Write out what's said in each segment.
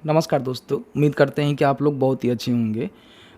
नमस्कार दोस्तों, उम्मीद करते हैं कि आप लोग बहुत ही अच्छे होंगे।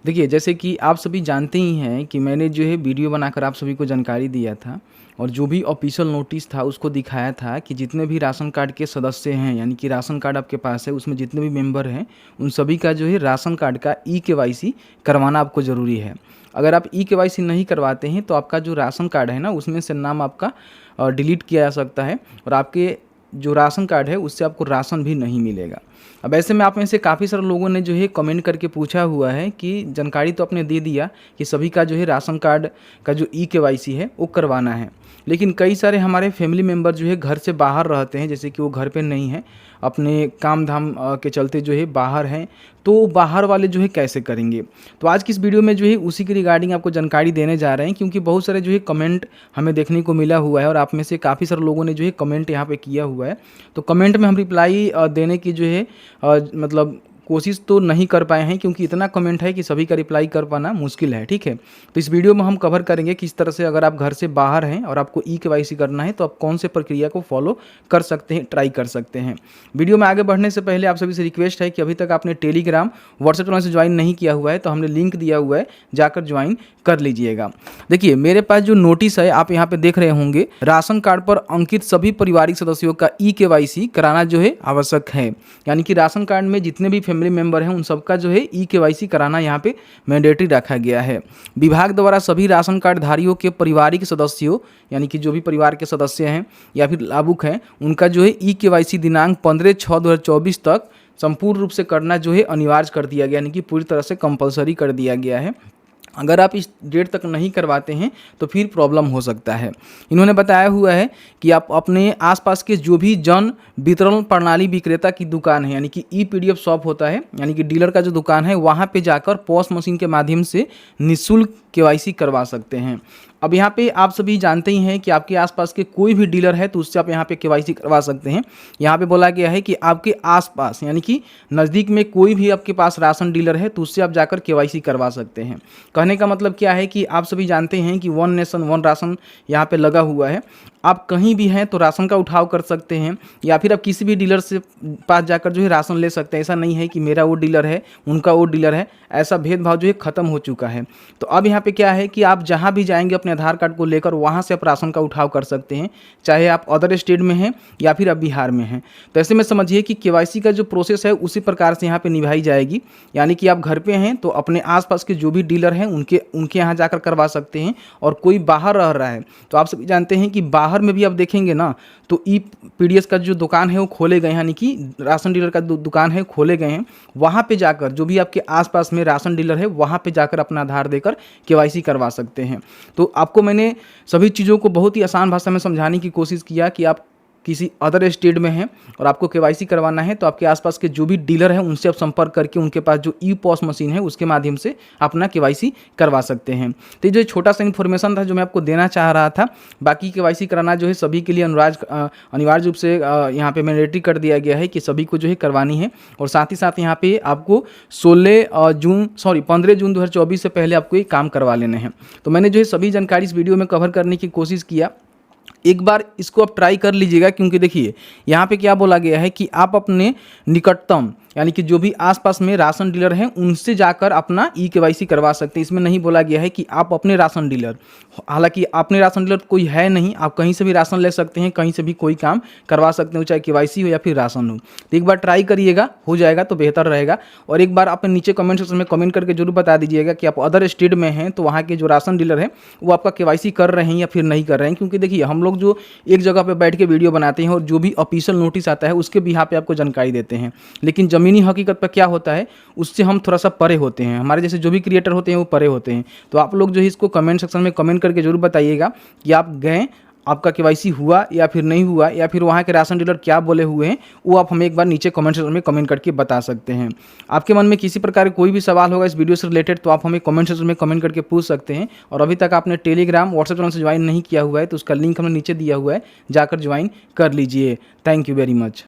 देखिए, जैसे कि आप सभी जानते ही हैं कि मैंने जो है वीडियो बनाकर आप सभी को जानकारी दिया था और जो भी ऑफिशियल नोटिस था उसको दिखाया था कि जितने भी राशन कार्ड के सदस्य हैं, यानी कि राशन कार्ड आपके पास है उसमें जितने भी मेंबर हैं उन सभी का जो है राशन कार्ड का ई-केवाईसी करवाना आपको ज़रूरी है। अगर आप ई-केवाईसी नहीं करवाते हैं तो आपका जो राशन कार्ड है ना, उसमें से नाम आपका डिलीट किया जा सकता है और आपके जो राशन कार्ड है उससे आपको राशन भी नहीं मिलेगा। अब ऐसे में आप में से काफ़ी सारे लोगों ने जो है कमेंट करके पूछा हुआ है कि जानकारी तो आपने दे दिया कि सभी का जो है राशन कार्ड का जो ई-केवाईसी है वो करवाना है, लेकिन कई सारे हमारे फैमिली मेम्बर जो है घर से बाहर रहते हैं, जैसे कि वो घर पे नहीं है, अपने काम धाम के चलते जो है बाहर हैं, तो बाहर वाले जो है कैसे करेंगे। तो आज की इस वीडियो में जो है उसी के रिगार्डिंग आपको जानकारी देने जा रहे हैं, क्योंकि बहुत सारे जो है कमेंट हमें देखने को मिला हुआ है और आप में से काफ़ी सारे लोगों ने जो है कमेंट यहाँ पे किया हुआ है। तो कमेंट में हम रिप्लाई देने की जो है मतलब कोशिश तो नहीं कर पाए हैं, क्योंकि इतना कमेंट है कि सभी का रिप्लाई कर पाना मुश्किल है। ठीक है, तो इस वीडियो में हम कवर करेंगे किस तरह से अगर आप घर से बाहर हैं और आपको ई-केवाईसी करना है तो आप कौन से प्रक्रिया को फॉलो कर सकते हैं, ट्राई कर सकते हैं। वीडियो में आगे बढ़ने से पहले आप सभी से रिक्वेस्ट है कि अभी तक आपने टेलीग्राम, व्हाट्सएप चैनल से ज्वाइन नहीं किया हुआ है तो हमने लिंक दिया हुआ है, जाकर ज्वाइन कर लीजिएगा। देखिए, मेरे पास जो नोटिस है आप यहाँ पे देख रहे होंगे, राशन कार्ड पर अंकित सभी पारिवारिक सदस्यों का ई-केवाईसी कराना जो है आवश्यक है। यानी कि राशन कार्ड में जितने भी फैमिली मेंबर हैं उन सबका जो है ई-केवाईसी कराना यहाँ पे मैंडेटरी रखा गया है। विभाग द्वारा सभी राशन कार्ड धारियों के पारिवारिक सदस्यों, यानी कि जो भी परिवार के सदस्य हैं या फिर लाभुक हैं, उनका जो है ई-केवाईसी दिनांक 15/6/2024 तक संपूर्ण रूप से करना जो है अनिवार्य कर दिया गया, यानी कि पूरी तरह से कंपलसरी कर दिया गया है। अगर आप इस डेट तक नहीं करवाते हैं तो फिर प्रॉब्लम हो सकता है। इन्होंने बताया हुआ है कि आप अपने आसपास के जो भी जन वितरण प्रणाली विक्रेता की दुकान है, यानी कि ई-पीडीएफ शॉप होता है, यानी कि डीलर का जो दुकान है, वहाँ पे जाकर पॉस मशीन के माध्यम से निःशुल्क केवाईसी करवा सकते हैं। अब यहाँ पे आप सभी जानते ही हैं कि आपके आसपास के कोई भी डीलर है तो उससे आप यहाँ पे केवाईसी करवा सकते हैं। यहाँ पे बोला गया है कि आपके आसपास, यानी कि नज़दीक में कोई भी आपके पास राशन डीलर है तो उससे आप जाकर केवाईसी करवा सकते हैं। कहने का मतलब क्या है कि आप सभी जानते हैं कि वन नेशन वन राशन यहाँ पे लगा हुआ है। आप कहीं भी हैं तो राशन का उठाव कर सकते हैं या फिर आप किसी भी डीलर से पास जाकर जो है राशन ले सकते हैं। ऐसा नहीं है कि मेरा वो डीलर है उनका वो डीलर है, ऐसा भेदभाव जो है ख़त्म हो चुका है। तो अब यहाँ पे क्या है कि आप जहाँ भी जाएंगे अपने आधार कार्ड को लेकर वहाँ से आप राशन का उठाव कर सकते हैं, चाहे आप अदर स्टेट में हैं या फिर आप बिहार में हैं। तो ऐसे में समझिए कि केवाईसी का जो प्रोसेस है उसी प्रकार से यहाँ पे निभाई जाएगी। यानी कि आप घर पे हैं तो अपने आसपास के जो भी डीलर हैं उनके यहाँ जाकर करवा सकते हैं, और कोई बाहर रह रहा है तो आप सभी जानते हैं कि बाहर में भी आप देखेंगे ना तो ई-पीडीएस का जो दुकान है वो खोले गए हैं, यानी कि राशन डीलर का दुकान है खोले गए हैं। वहाँ पे जाकर जो भी आपके आसपास में राशन डीलर है वहाँ पे जाकर अपना आधार देकर केवाईसी करवा सकते हैं। तो आपको मैंने सभी चीज़ों को बहुत ही आसान भाषा में समझाने की कोशिश किया कि आप किसी अदर स्टेट में हैं और आपको केवाईसी करवाना है तो आपके आसपास के जो भी डीलर हैं उनसे आप संपर्क करके उनके पास जो ई-पॉस मशीन है उसके माध्यम से अपना केवाईसी करवा सकते हैं। तो ये जो छोटा सा इन्फॉर्मेशन था जो मैं आपको देना चाह रहा था। बाकी केवाईसी कराना जो है सभी के लिए अनिवार्य रूप से यहाँ पे मैंडेटरी कर दिया गया है कि सभी को जो है करवानी है, और साथ ही साथ यहाँ पे आपको 15 जून 2024 से पहले आपको ये काम करवा लेने हैं। तो मैंने जो है सभी जानकारी इस वीडियो में कवर करने की कोशिश किया। एक बार इसको आप ट्राई कर लीजिएगा, क्योंकि देखिए यहाँ पे क्या बोला गया है कि आप अपने निकटतम, यानी कि जो भी आसपास में राशन डीलर हैं उनसे जाकर अपना ई-केवाईसी करवा सकते हैं। इसमें नहीं बोला गया है कि आप अपने राशन डीलर, हालांकि अपने राशन डीलर कोई है नहीं, आप कहीं से भी राशन ले सकते हैं, कहीं से भी कोई काम करवा सकते हैं, चाहे केवाईसी हो या फिर राशन हो। तो एक बार ट्राई करिएगा, हो जाएगा तो बेहतर रहेगा। और एक बार आप नीचे कमेंट सेक्शन में कमेंट करके जरूर बता दीजिएगा कि आप अदर स्टेट में हैं तो वहाँ के जो राशन डीलर है वो आपका केवाईसी कर रहे हैं या फिर नहीं कर रहे हैं। क्योंकि देखिए, हम लोग जो एक जगह पर बैठ के वीडियो बनाते हैं और जो भी ऑफिशियल नोटिस आता है उसके बिहाफ पे आपको जानकारी देते हैं, लेकिन ज़मीनी हकीकत पर क्या होता है उससे हम थोड़ा सा परे होते हैं। हमारे जैसे जो भी क्रिएटर होते हैं वो परे होते हैं। तो आप लोग जो है इसको कमेंट सेक्शन में कमेंट करके जरूर बताइएगा कि आप गए, आपका केवाईसी हुआ या फिर नहीं हुआ, या फिर वहाँ के राशन डीलर क्या बोले हुए हैं वो आप हमें एक बार नीचे कमेंट सेक्शन में कमेंट करके बता सकते हैं। आपके मन में किसी प्रकार का कोई भी सवाल होगा इस वीडियो से रिलेटेड तो आप हमें कमेंट सेक्शन में कमेंट करके पूछ सकते हैं। और अभी तक आपने टेलीग्राम, व्हाट्सएप चैनल से ज्वाइन नहीं किया हुआ है तो उसका लिंक हमने नीचे दिया हुआ है, जाकर ज्वाइन कर लीजिए। Thank you very much.